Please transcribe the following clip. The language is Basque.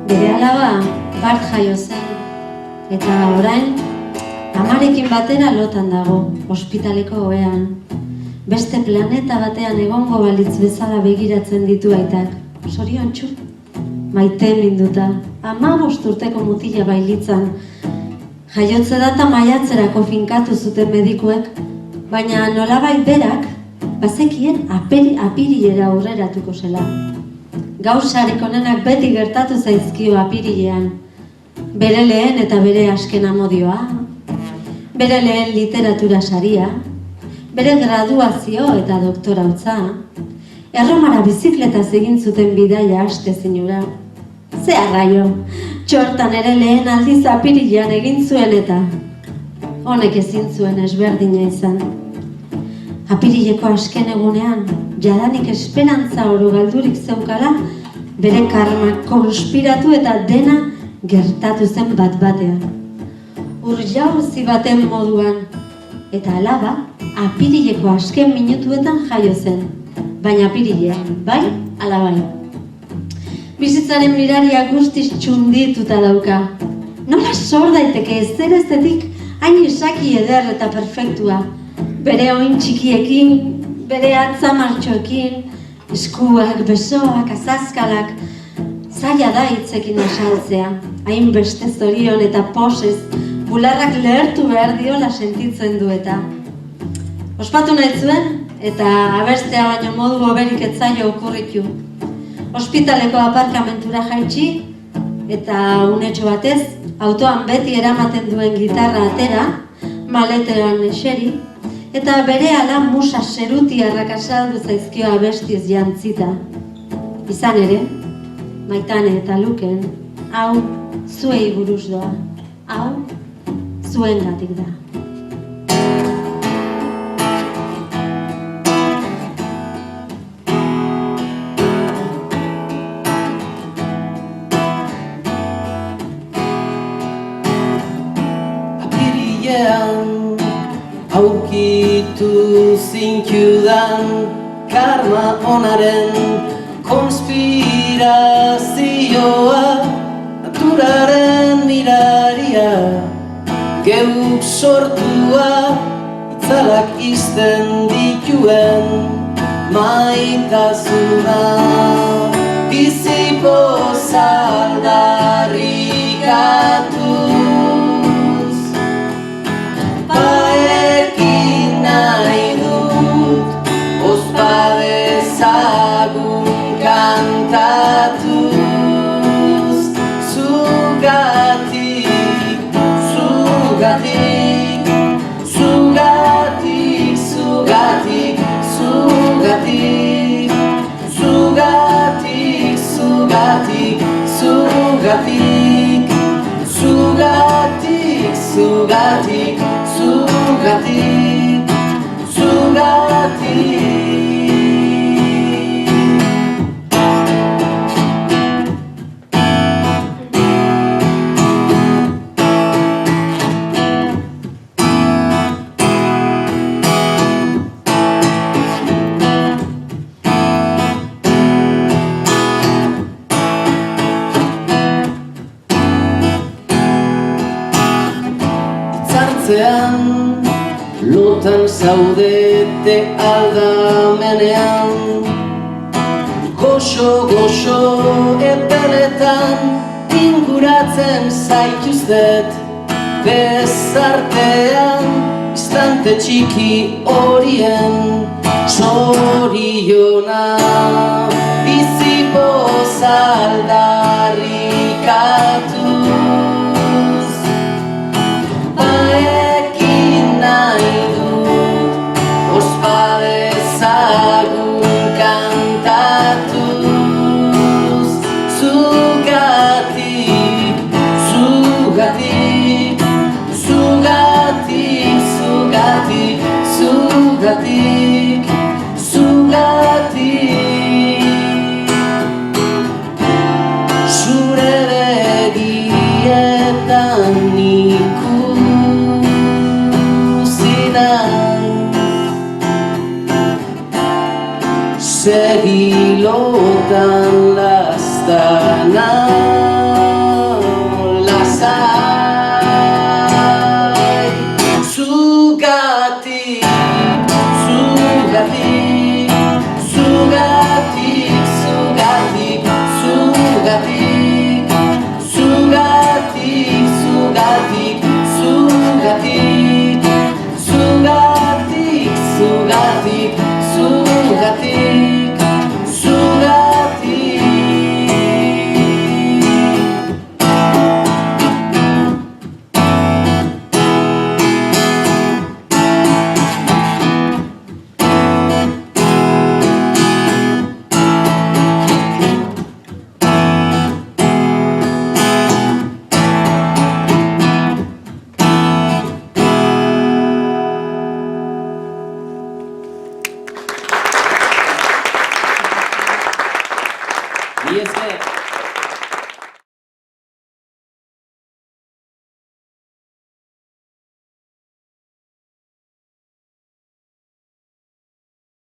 Bere alaba Bart jaio zen, eta orain amarekin batera lotan dago, ospitaleko ohean. Beste planeta batean egongo balitz bezala begiratzen ditu aitak. Zoriontsu, maite minduta, 15 urteko mutila bailitzan. Jaiotze data maiatzerako finkatu zuten medikuek, baina nolabait berak, bazekien apirilera aurreratuko zela. Gauzarik onenak beti gertatu zaizkio apirilean. Bere lehen eta bere azken amodioa, bere lehen literatura saria, bere graduazio eta doktorautza, Erromara bizikletaz egin zuten bidaia aste zinura. Ze arraio, txortan ere lehen aldiz apirilean egin zuen eta honek ezin zuen ezberdina izan. Apirileko azken egunean, jadanik esperantza oro galdurik zeukala, bere karmak konspiratu eta dena gertatu zen bat-batean. Urjauzi baten moduan, eta alaba, apirileko azken minutuetan jaio zen, baina apirilean, bai, ala bai. Bizitzaren miraria guztiz txundituta dauka. Nola sor daiteke ezer ezetik hain esaki eder eta perfektua. Bere oin txikiekin, bere atza martxoekin, eskuak, besoak, azazkalak, zaila da hitzekin asaltzea, hainbeste zorion eta posez, bularrak lehertu behar diola sentitzen du eta. Ospatu nahi zuen, eta abestea baino modu goberik ez zaio okurritu. Ospitaleko aparkamentura jaitsi, eta unetxo batez, autoan beti eramaten duen gitarra atera, maletean eseri, eta bere ala musa serutiarrak asaldu zaizkio abestiz jantzita. Izan ere, Maitane eta Luken, hau zuei buruz doa, hau zuengatik da. Aurkitu zinkiudan karma onaren konspirazioa, naturaren miraria, geuk sortua, itzalak izten dituen maitasuna. Bizipoz aldarrikatuz, baekin nahi dut, ospa dezagun kantatuz. Zugatik, zugatik, zugatik, zugatik, zugatik, zugatik, zugatik, zugatik, zugatik, zugatik, zugatik, zugatik. Lotan zaudete aldamenean, goxo epeletan inguratzen zaituztet. Bezartean istante txiki horien zoriona, bizipoz aldarrikatuz, baekin nahi dut, ospa dezagun kantatuz. Zugatik, zugatik, zugatik, zugatik, zugatik, zugatik. Zure begietan ikusi naiz, segilotan laztanak. zahar